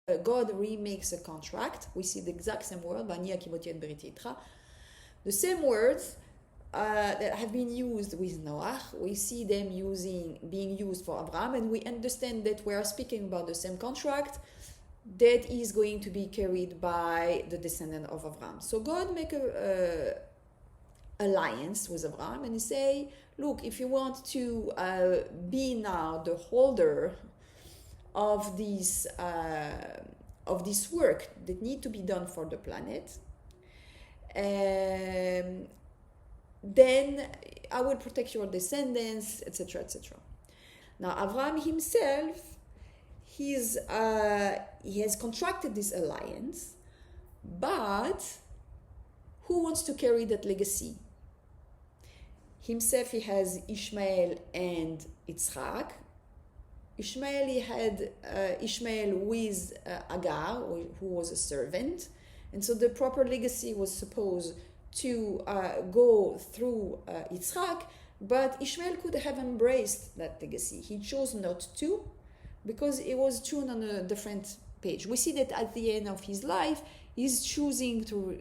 God remakes a contract. We see the exact same word, the same words that have been used with Noah. We see them being used for Abraham, and we understand that we are speaking about the same contract that is going to be carried by the descendant of Abraham. So God make a alliance with Abraham, and he say, look, if you want to be now the holder of this work that need to be done for the planet, then I will protect your descendants, etc., etc. Now, Abraham himself, he has contracted this alliance, but who wants to carry that legacy? Himself, he has Ishmael and Yitzhak. Ishmael, he had Ishmael with Agar, who was a servant. And so the proper legacy was supposed to go through Yitzhak, but Ishmael could have embraced that legacy. He chose not to, because it was tuned on a different page. We see that at the end of his life, he's choosing to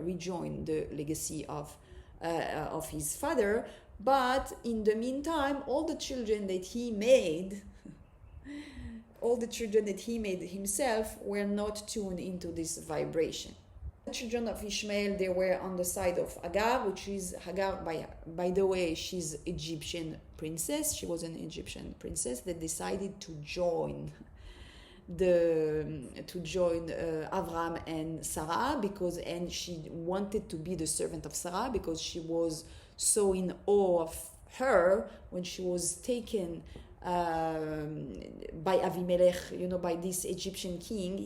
rejoin the legacy of his father, but in the meantime, all the children that he made himself were not tuned into this vibration. The children of Ishmael, they were on the side of Hagar, which is Hagar, by the way, she's Egyptian princess. She was an Egyptian princess that decided to join Avram and Sarah, and she wanted to be the servant of Sarah because she was so in awe of her when she was taken by Avimelech, by this Egyptian king.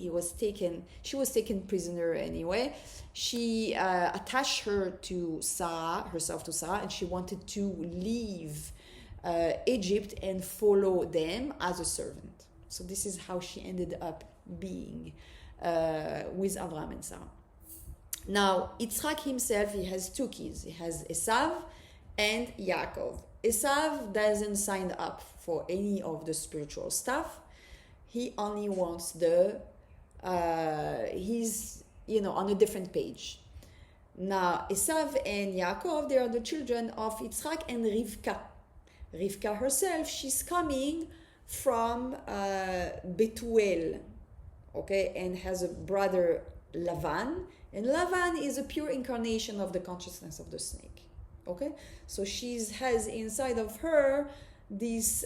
She was taken prisoner anyway. She attached herself to Sarah, and she wanted to leave Egypt and follow them as a servant. So this is how she ended up being with Abraham and Sarah. Now, Yitzhak himself, he has two kids. He has Esav and Yaakov. Esav doesn't sign up for any of the spiritual stuff. He only wants he's on a different page. Now, Esav and Yaakov, they are the children of Yitzhak and Rivka. Rivka herself, she's coming from Betuel, and has a brother Lavan, and Lavan is a pure incarnation of the consciousness of the snake. So she has inside of her this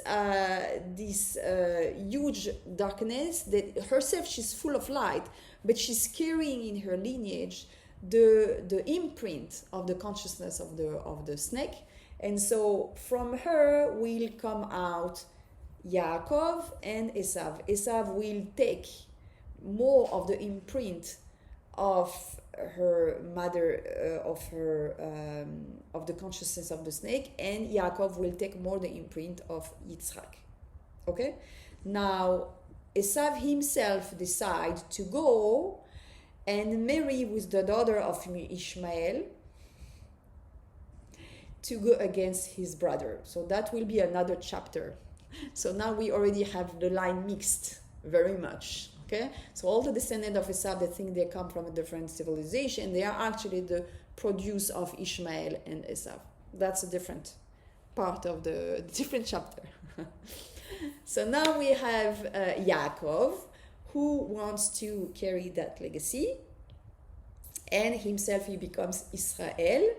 huge darkness that herself, she's full of light, but she's carrying in her lineage the imprint of the consciousness of the snake, and so from her will come out Yaakov and Esav. Esav will take more of the imprint of her mother, of the consciousness of the snake, and Yaakov will take more the imprint of Yitzhak. Now, Esav himself decides to go and marry with the daughter of Ishmael to go against his brother. So that will be another chapter. So now we already have the line mixed very much. So all the descendants of Esav that think they come from a different civilization, they are actually the produce of Ishmael and Esav. That's a different part of the different chapter. So now we have Yaakov, who wants to carry that legacy, and himself he becomes Israel,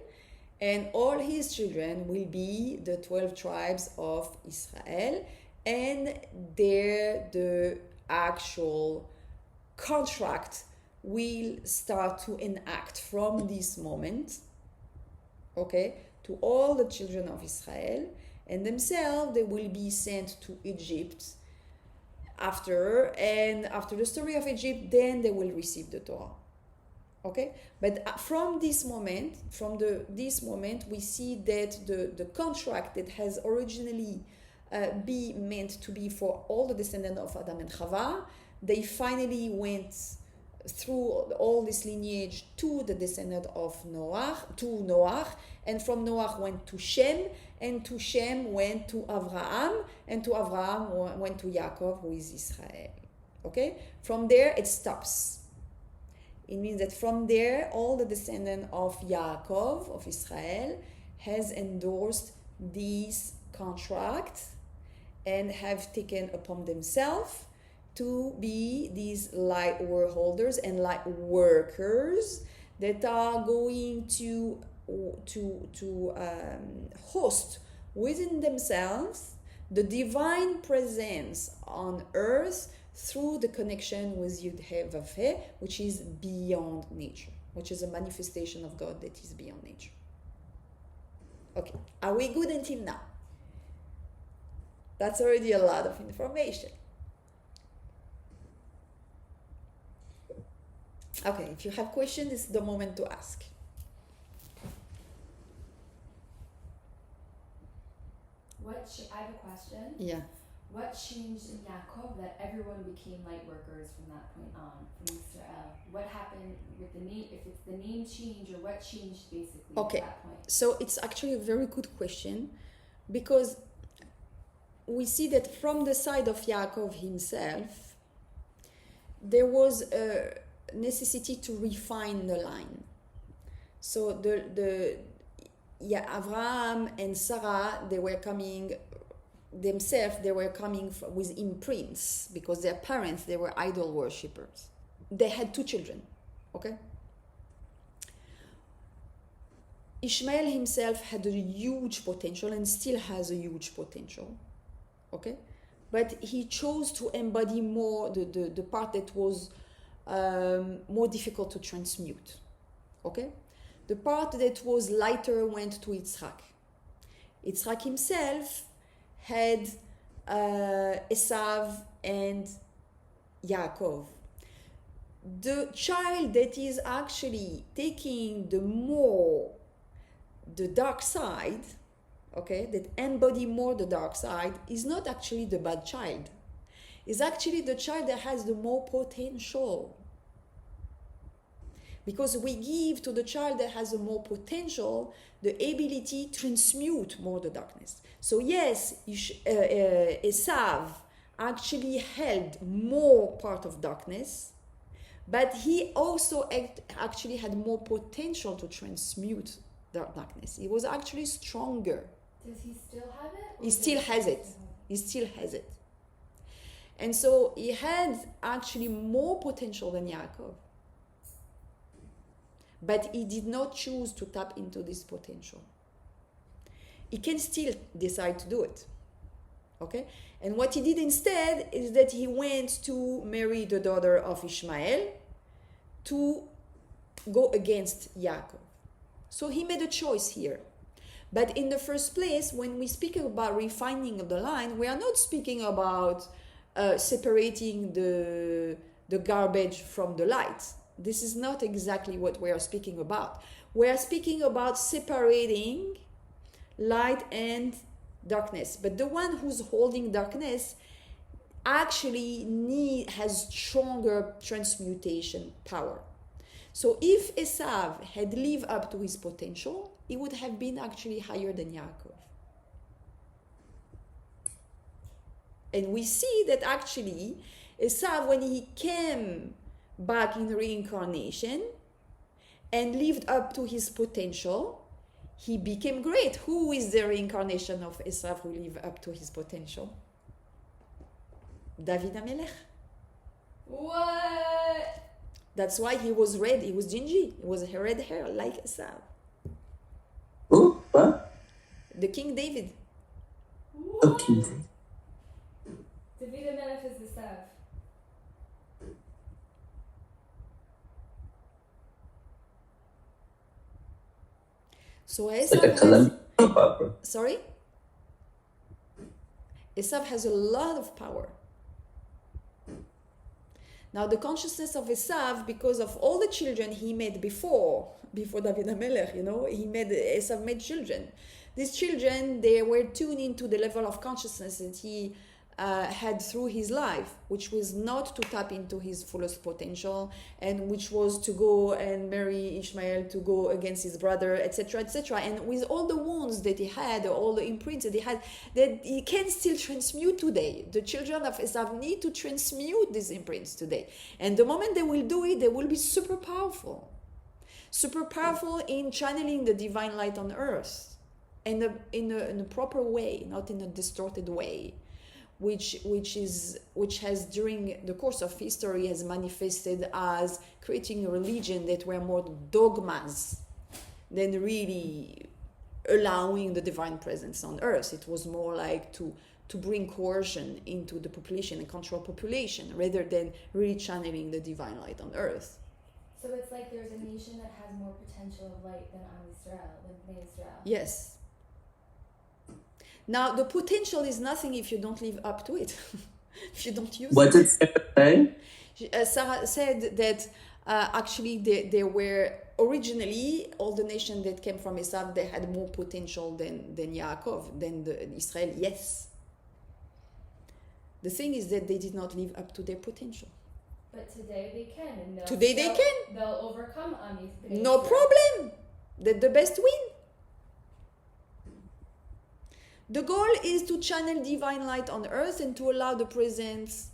and all his children will be the 12 tribes of Israel, and the actual contract will start to enact from this moment, to all the children of Israel, and themselves they will be sent to Egypt after the story of Egypt, then they will receive the Torah. But from this moment, we see that the contract that has originally be meant to be for all the descendants of Adam and Chava, they finally went through all this lineage to the descendant of Noah, and from Noah went to Shem, and to Shem went to Avraham, and to Avraham went to Yaakov, who is Israel. Okay? From there, it stops. It means that from there, all the descendants of Yaakov, of Israel, has endorsed this contract and have taken upon themselves to be these light world holders and light workers that are going to host within themselves the divine presence on earth through the connection with Yud He Vav He, which is beyond nature, which is a manifestation of God that is beyond nature. Okay, are we good until now? That's already a lot of information. Okay, if you have questions, this is the moment to ask. I have a question. Yeah. What changed in Yaakov that everyone became light workers from that point on, from Israel? What happened with the name, if it's the name change, or what changed basically at that point? So it's actually a very good question, because we see that from the side of Yaakov himself, there was a necessity to refine the line. So Abraham and Sarah, they were coming with imprints, because their parents, they were idol worshippers. They had 2 children, okay? Ishmael himself had a huge potential and still has a huge potential, okay? But he chose to embody more the part that was more difficult to transmute, okay? The part that was lighter went to Yitzhak. Yitzhak himself had Esav and Yaakov. The child that is actually taking the dark side, okay, that embody more the dark side, is not actually the bad child. It's actually the child that has the more potential. Because we give to the child that has a more potential the ability to transmute more the darkness. So yes, Esav actually held more part of darkness, but he also actually had more potential to transmute the darkness. He was actually stronger. Does he still have it? He still has it. He still has it. And so he had actually more potential than Yaakov. But he did not choose to tap into this potential. He can still decide to do it. Okay? And what he did instead is that he went to marry the daughter of Ishmael to go against Yaakov. So he made a choice here. But in the first place, when we speak about refining of the line, we are not speaking about separating the garbage from the light. This is not exactly what we are speaking about. We are speaking about separating light and darkness. But the one who's holding darkness actually has stronger transmutation power. So if Esav had lived up to his potential, he would have been actually higher than Yaakov. And we see that actually Esav, when he came back in reincarnation and lived up to his potential, he became great. Who is the reincarnation of Esav who lived up to his potential? David HaMelech. What? That's why he was red. He was gingy. He was red hair like Esav. Who? What? The King David. What? Okay. David HaMelech is the Sav. So It's like a Esav Colombian opera. Sorry? Esav has a lot of power. Now the consciousness of Esav, because of all the children he made before David HaMelech, Esav made children. These children, they were tuned into the level of consciousness that he had through his life, which was not to tap into his fullest potential, and which was to go and marry Ishmael, to go against his brother, etc., etc. And with all the wounds that he had, all the imprints that he had, that he can still transmute today. The children of Esav need to transmute these imprints today. And the moment they will do it, they will be super powerful. Super powerful in channeling the divine light on earth in a proper way, not in a distorted way. Which has during the course of history has manifested as creating a religion that were more dogmas than really allowing the divine presence on earth. It was more like to bring coercion into the population and control population rather than really channeling the divine light on earth. So it's like there's a nation that has more potential of light than Israel, than Israel. Yes. Now, the potential is nothing if you don't live up to it, if you don't use it. What did Sarah say? Sarah said that actually they were originally, all the nations that came from Esav, they had more potential than Yaakov, than Israel, yes. The thing is that they did not live up to their potential. But today they can. And today they can. They'll overcome Israel. No problem. The best win. The goal is to channel divine light on earth and to allow the presence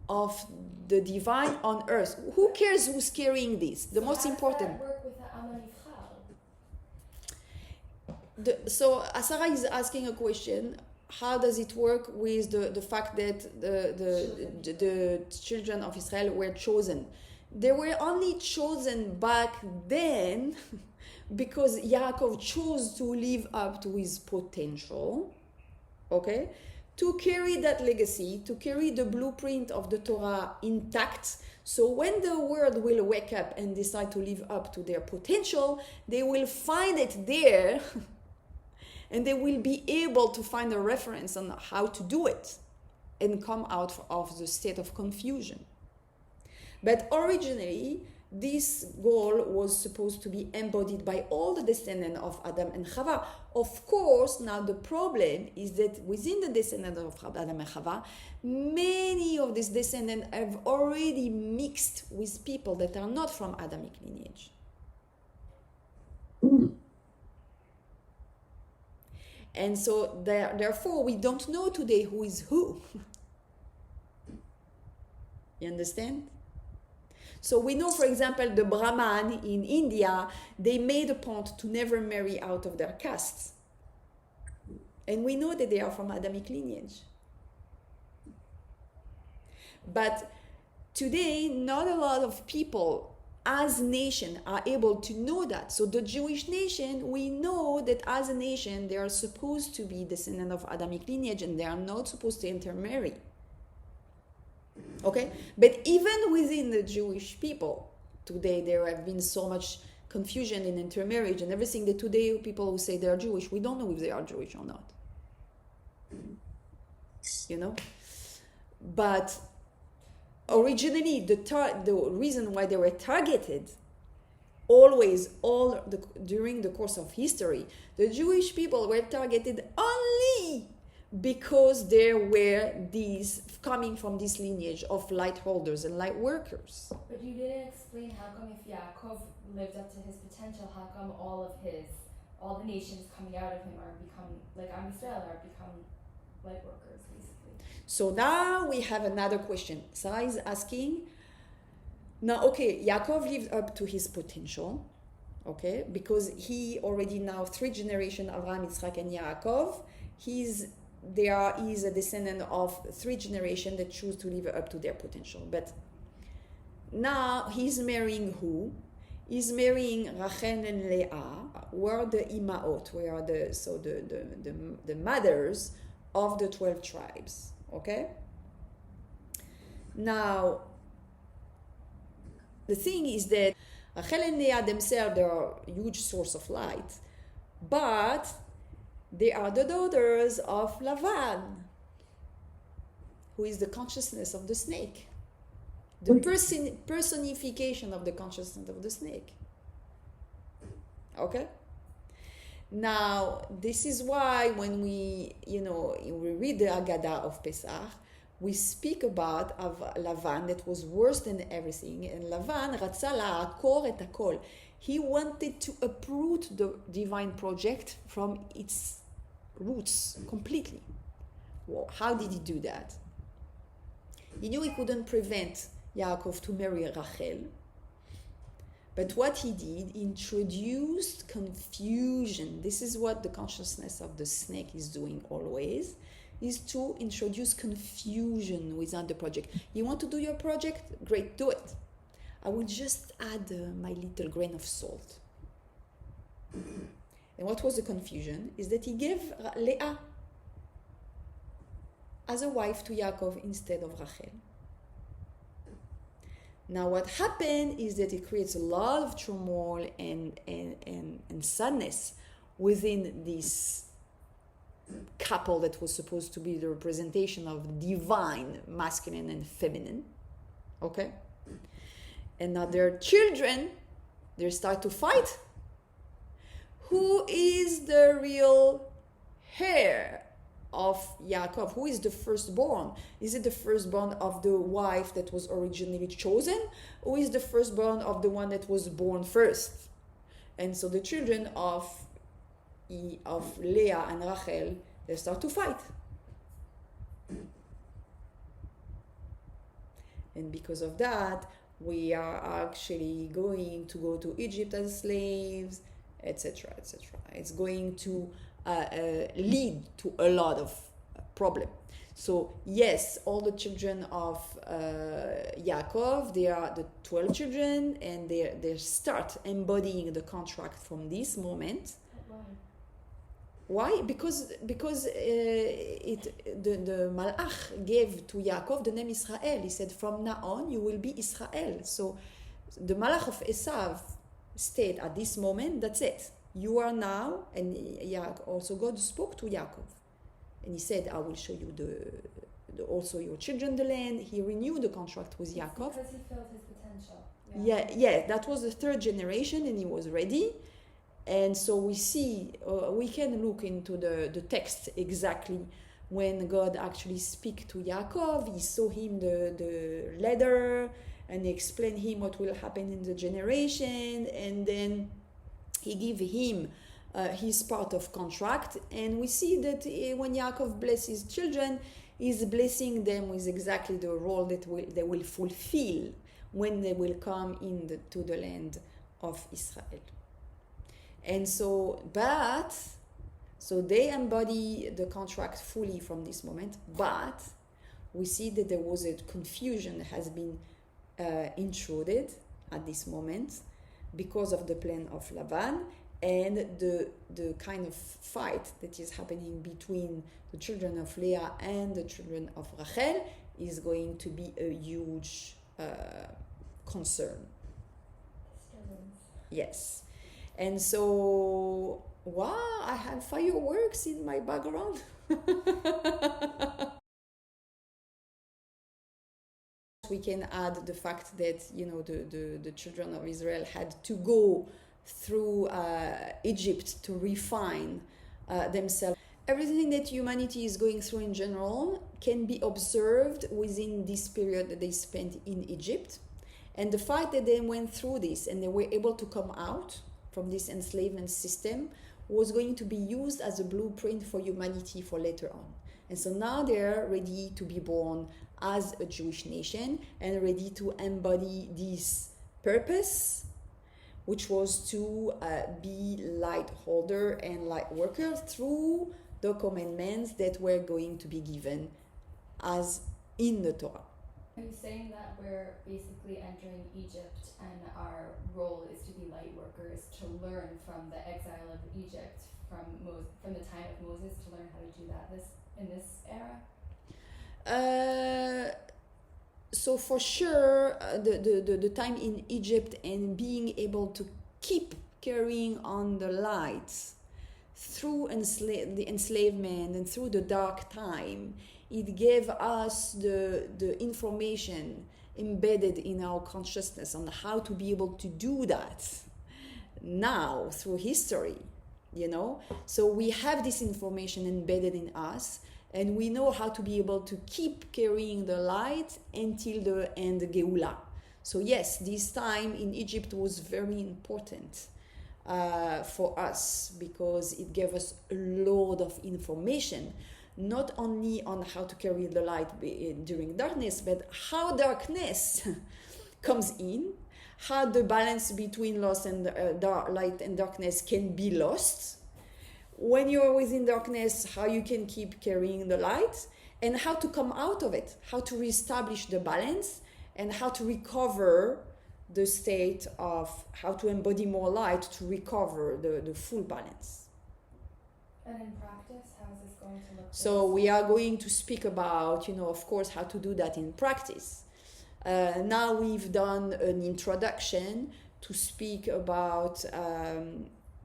of the divine on earth. Who cares who's carrying this? The most important. How does that work with the Amalifchal? So Sarah is asking a question. How does it work with the fact that the children of Israel were chosen? They were only chosen back then because Yaakov chose to live up to his potential, okay? To carry that legacy, to carry the blueprint of the Torah intact. So when the world will wake up and decide to live up to their potential, they will find it there and they will be able to find a reference on how to do it and come out of the state of confusion. But originally, this goal was supposed to be embodied by all the descendants of Adam and Chava. Of course, now the problem is that within the descendants of Adam and Chava, many of these descendants have already mixed with people that are not from Adamic lineage. And so therefore, we don't know today who is who. You understand? So we know, for example, the Brahman in India, they made a point to never marry out of their castes. And we know that they are from Adamic lineage. But today, not a lot of people as a nation are able to know that. So the Jewish nation, we know that as a nation, they are supposed to be descendants of Adamic lineage and they are not supposed to intermarry. Okay, but even within the Jewish people, today there have been so much confusion in intermarriage and everything that today people who say they are Jewish, we don't know if they are Jewish or not. You know? But originally, the reason why they were targeted, during the course of history, the Jewish people were targeted only because there were these coming from this lineage of light holders and light workers. But you didn't explain how come if Yaakov lived up to his potential, how come all the nations coming out of him are become like Israel are become light workers basically. So now we have another question. Sarah is asking, now okay, Yaakov lived up to his potential, okay, because he already now 3 generations, Abraham, Yitzchak, and Yaakov, he's a descendant of 3 generations that choose to live up to their potential. But now he's marrying who? He's marrying Rachel and Leah, who are the Imaot, who are the mothers of the 12 tribes. Okay? Now, the thing is that Rachel and Leah themselves, they are a huge source of light, but they are the daughters of Lavan, who is the consciousness of the snake, the personification of the consciousness of the snake. Okay? Now, this is why when we read the Haggadah of Pesach, we speak about Lavan that was worse than everything. And Lavan, Ratza la'akor et hakol. He wanted to uproot the divine project from its roots completely. Well, how did he do that? He knew he couldn't prevent Yaakov to marry Rachel. But what he did, introduced confusion. This is what the consciousness of the snake is doing always, is to introduce confusion within the project. You want to do your project? Great, do it. I will just add my little grain of salt. And what was the confusion? Is that he gave Leah as a wife to Yaakov instead of Rachel. Now what happened is that it creates a lot of turmoil and sadness within this couple that was supposed to be the representation of divine, masculine and feminine. Okay? And now their children, they start to fight. Who is the real heir of Yaakov? Who is the firstborn? Is it the firstborn of the wife that was originally chosen, or is the firstborn of the one that was born first? And so the children of Leah and Rachel, they start to fight. And because of that, we are actually going to go to Egypt as slaves, etc., etc. It's going to lead to a lot of problem. So yes, all the children of Yaakov, they are the 12 children, and they start embodying the contract from this moment. Why? Because the Malach gave to Yaakov the name Israel. He said, from now on you will be Israel. So the Malach of Esav stayed at this moment, that's it. You are now, and also God spoke to Yaakov. And he said, I will show you also your children the land. He renewed the contract with Yaakov. Because he filled his potential. Yeah, that was the third generation, and he was ready. And so we see, we can look into the text exactly when God actually speak to Yaakov. He saw him the letter, and he explained him what will happen in the generation, and then he give him his part of contract. And we see that when Yaakov blesses his children, he's blessing them with exactly the role that they will fulfill when they will come to the land of Israel. And so they embody the contract fully from this moment, but we see that there was a confusion that has been intruded at this moment because of the plan of Lavan and the kind of fight that is happening between the children of Leah and the children of Rachel is going to be a huge concern. Yes. And so, wow, I have fireworks in my background. We can add the fact that, the children of Israel had to go through Egypt to refine themselves. Everything that humanity is going through in general can be observed within this period that they spent in Egypt. And the fact that they went through this and they were able to come out from this enslavement system was going to be used as a blueprint for humanity for later on. And so now they're ready to be born as a Jewish nation and ready to embody this purpose, which was to be light holder and light worker through the commandments that were going to be given as in the Torah. Are you saying that we're basically entering Egypt and our role is to be light workers, to learn from the exile of Egypt from the time of Moses, to learn how to do that in this era? So for sure, the time in Egypt and being able to keep carrying on the light through the enslavement and through the dark time, it gave us the information embedded in our consciousness on how to be able to do that now through history. So we have this information embedded in us, and we know how to be able to keep carrying the light until the end Geula. So yes, this time in Egypt was very important for us, because it gave us a lot of information, not only on how to carry the light during darkness, but how darkness comes in, how the balance between loss and light and darkness can be lost. When you're within darkness, how you can keep carrying the light, and how to come out of it, how to reestablish the balance, and how to recover the state of how to embody more light to recover the full balance. And in practice, how is this going to look? So we are going to speak about, of course, how to do that in practice. Now we've done an introduction to speak about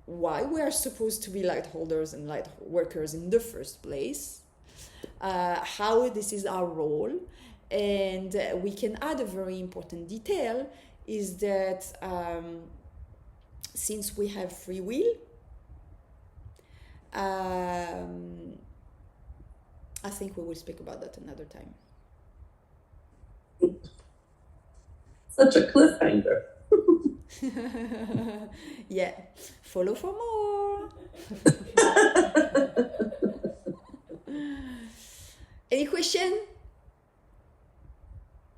why we are supposed to be light holders and light workers in the first place, how this is our role, and we can add a very important detail is that since we have free will, I think we will speak about that another time. Such a cliffhanger. Yeah, follow for more. Any question?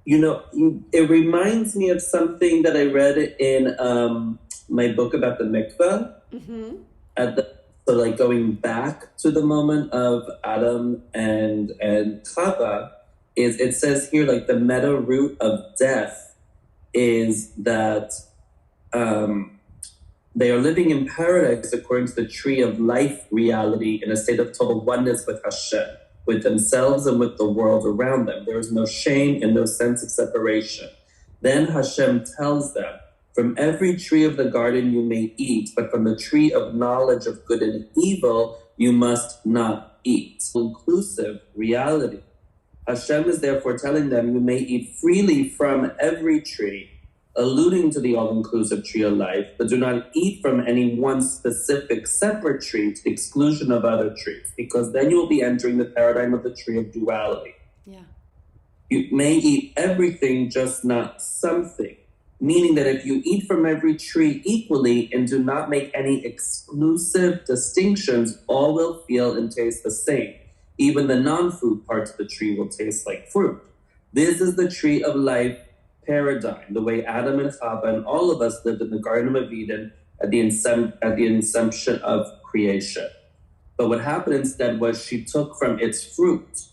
It reminds me of something that I read in my book about the mikveh. So going back to the moment of Adam and Chava, it says here the meta root of death is that they are living in paradise according to the tree of life reality in a state of total oneness with Hashem, with themselves and with the world around them. There is no shame and no sense of separation. Then Hashem tells them, from every tree of the garden you may eat, but from the tree of knowledge of good and evil you must not eat. Inclusive reality. Hashem is therefore telling them you may eat freely from every tree, alluding to the all-inclusive tree of life, but do not eat from any one specific separate tree to the exclusion of other trees, because then you will be entering the paradigm of the tree of duality. Yeah. You may eat everything, just not something, meaning that if you eat from every tree equally and do not make any exclusive distinctions, all will feel and taste the same. Even the non-fruit parts of the tree will taste like fruit. This is the tree of life paradigm, the way Adam and Chava and all of us lived in the Garden of Eden at the inception of creation. But what happened instead was she took from its fruit.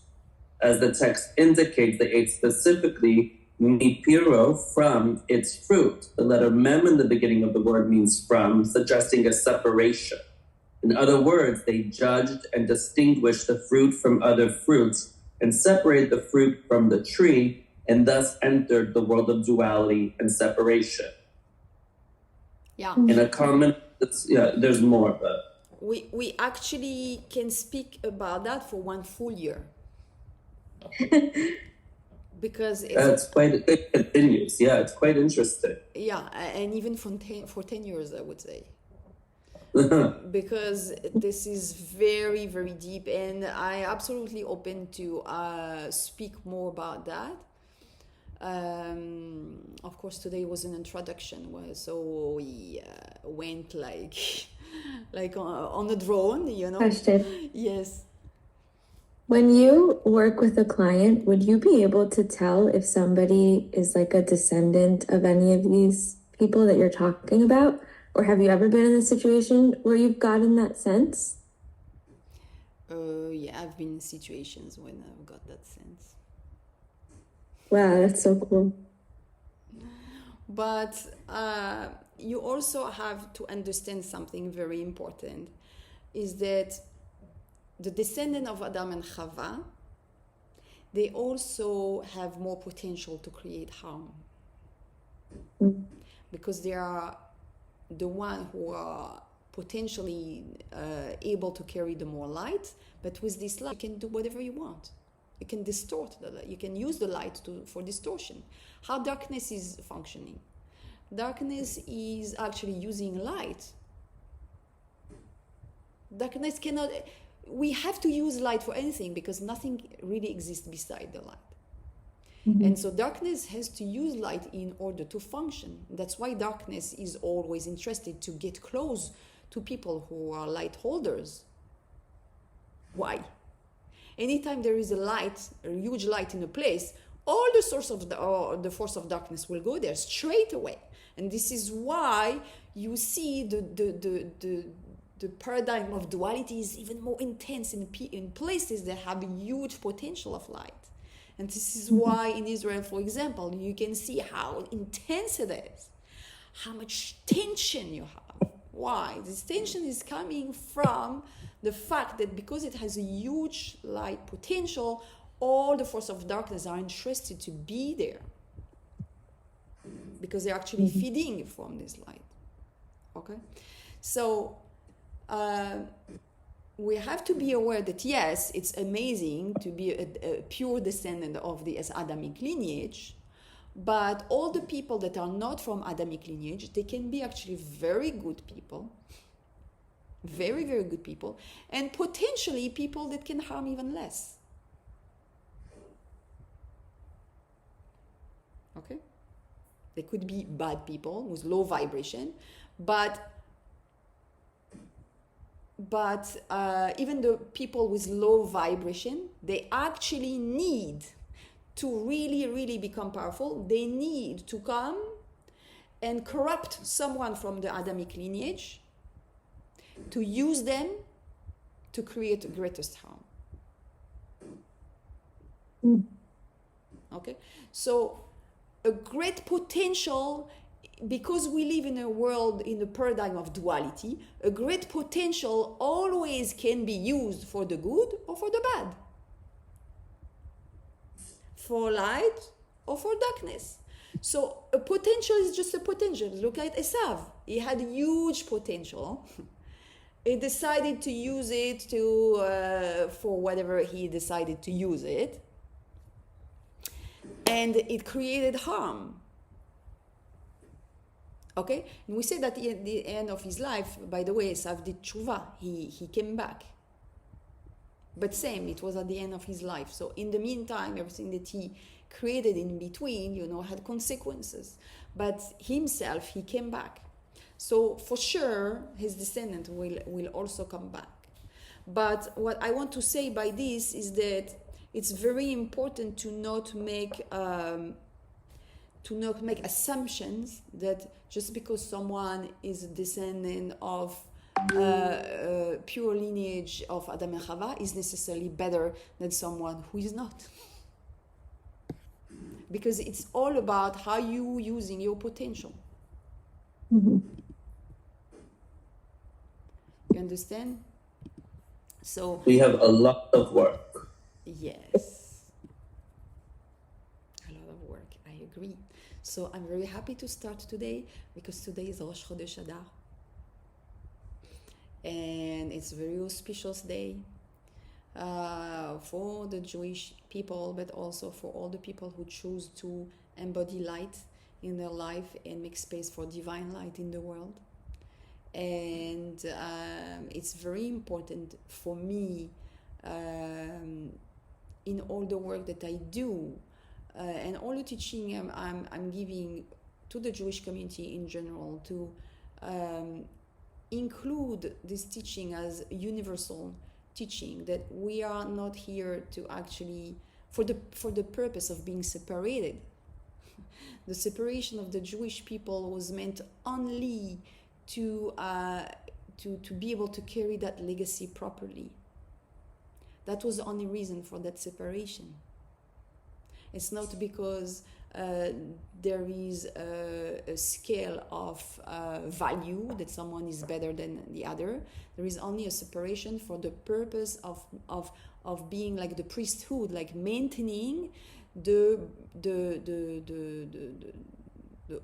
As the text indicates, they ate specifically mipiro, from its fruit. The letter mem in the beginning of the word means from, suggesting a separation. In other words, they judged and distinguished the fruit from other fruits and separated the fruit from the tree, and thus entered the world of duality and separation. Yeah. In a common, there's more, but we actually can speak about that for one full year. Because it continues. Yeah, it's quite interesting. Yeah, and even for 10 years, I would say. Because this is very, very deep, and I absolutely open to speak more about that. Of course, today was an introduction, so we went like on a drone, Question. Yes. When you work with a client, would you be able to tell if somebody is like a descendant of any of these people that you're talking about? Or have you ever been in a situation where you've gotten that sense? Yeah, I've been in situations when I've got that sense. Wow, that's so cool. But you also have to understand something very important, is that the descendant of Adam and Chava, they also have more potential to create harm. Because they are the one who are potentially able to carry the more light, but with this light you can do whatever you want. You can distort the light. You can use the light for distortion. How darkness is functioning. Darkness is actually using light Darkness cannot, we have to use light for anything because nothing really exists beside the light. And so darkness has to use light in order to function. That's why darkness is always interested to get close to people who are light holders. Why? Anytime there is a huge light in a place, all the source of the force of darkness will go there straight away. And this is why you see the paradigm of duality is even more intense in places that have a huge potential of light. And this is why in Israel, for example, you can see how intense it is, how much tension you have. Why? This tension is coming from the fact that because it has a huge light potential, all the force of darkness are interested to be there because they're actually feeding from this light. Okay? So we have to be aware that yes, it's amazing to be a pure descendant of the Adamic lineage, but all the people that are not from Adamic lineage, they can be actually very good people, very, very good people, and potentially people that can harm even less. Okay? They could be bad people with low vibration, but even the people with low vibration, they actually need to really, really become powerful. They need to come and corrupt someone from the Adamic lineage to use them to create the greatest harm. Okay? So a great potential, because we live in a world in a paradigm of duality, a great potential always can be used for the good or for the bad, for light or for darkness. So a potential is just a potential. Look at Esav. He had huge potential. He decided to use it for whatever he decided to use it, and it created harm. Okay, and we say that at the end of his life, by the way, Esav did tshuva. He came back. But same, it was at the end of his life. So in the meantime, everything that he created in between, had consequences. But himself, he came back. So for sure, his descendant will also come back. But what I want to say by this is that it's very important to not make assumptions that just because someone is a descendant of pure lineage of Adam and Chava is necessarily better than someone who is not. Because it's all about how you using your potential. You understand? So we have a lot of work. Yes. A lot of work, I agree. So I'm very happy to start today because today is Rosh Chodesh Adar. And it's a very auspicious day for the Jewish people, but also for all the people who choose to embody light in their life and make space for divine light in the world. And it's very important for me in all the work that I do and all the teaching I'm giving to the Jewish community in general to include this teaching as universal teaching, that we are not here to actually for the purpose of being separated. The separation of the Jewish people was meant only to be able to carry that legacy properly. That was the only reason for that separation. It's not because there is a scale of value that someone is better than the other. There is only a separation for the purpose of being like the priesthood, like maintaining the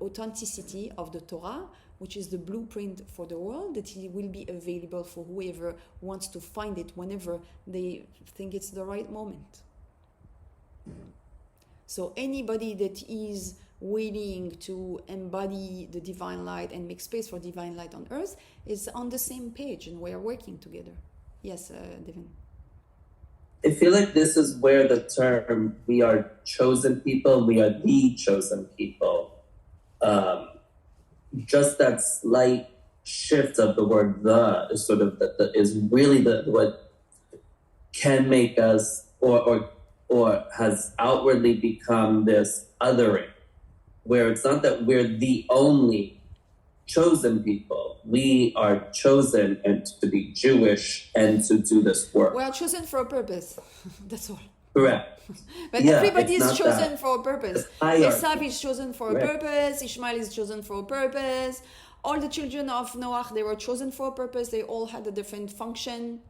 authenticity of the Torah, which is the blueprint for the world, that it will be available for whoever wants to find it whenever they think it's the right moment. So anybody that is willing to embody the divine light and make space for divine light on earth is on the same page, and we are working together. Yes, Devin. I feel like this is where the term "we are chosen people," "we are the chosen people," just that slight shift of the word "the" is sort of is really what can make us or has outwardly become this othering, where it's not that we're the only chosen people. We are chosen and to be Jewish and to do this work. We are chosen for a purpose. That's all. Correct. But Yeah, everybody it's is not chosen that. for a purpose. Hierarchy. Esav is chosen for a Correct. purpose. Ishmael is chosen for a purpose. All the children of Noah, they were chosen for a purpose. They all had a different function.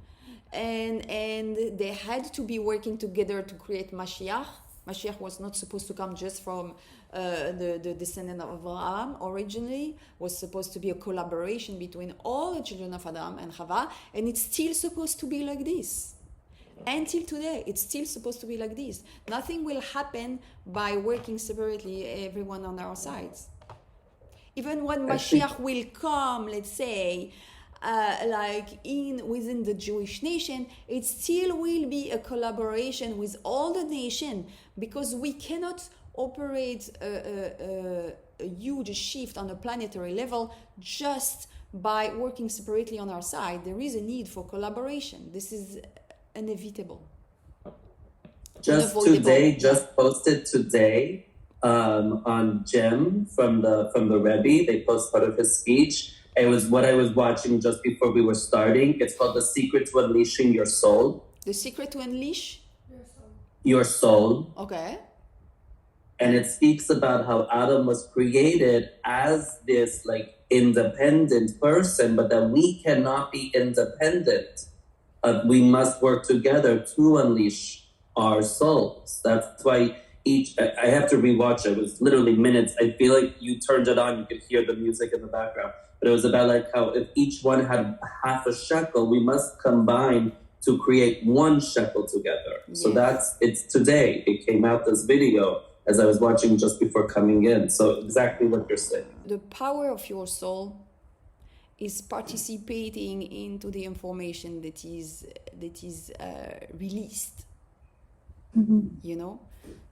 And they had to be working together to create Mashiach. Mashiach was not supposed to come just from the descendant of Abraham originally. Was supposed to be a collaboration between all the children of Adam and Chava, and it's still supposed to be like this. Until today, it's still supposed to be like this. Nothing will happen by working separately, everyone on our sides. Even when Mashiach will come, let's say, within the Jewish nation, it still will be a collaboration with all the nation, because we cannot operate a huge shift on a planetary level just by working separately on our side. There is a need for collaboration. This is inevitable. Just posted today on Jim from the Rebbe. They post part of his speech. It was what I was watching just before we were starting. It's called The Secret to Unleashing Your Soul. The Secret to Unleash? Your soul. Okay. And it speaks about how Adam was created as this independent person, but that we cannot be independent. We must work together to unleash our souls. That's why I have to rewatch it. It was literally minutes. I feel like you turned it on, you could hear the music in the background. But it was about how if each one had half a shekel, we must combine to create 1 shekel together. Yes. So it's today. It came out, this video, as I was watching just before coming in. So exactly what you're saying. The power of your soul is participating into the information that is released. Mm-hmm.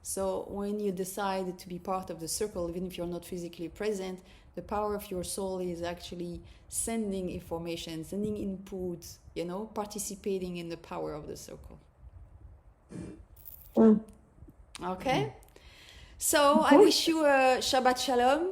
So when you decide to be part of the circle, even if you're not physically present, the power of your soul is actually sending information, sending input, participating in the power of the circle. Okay? So I wish you a Shabbat Shalom.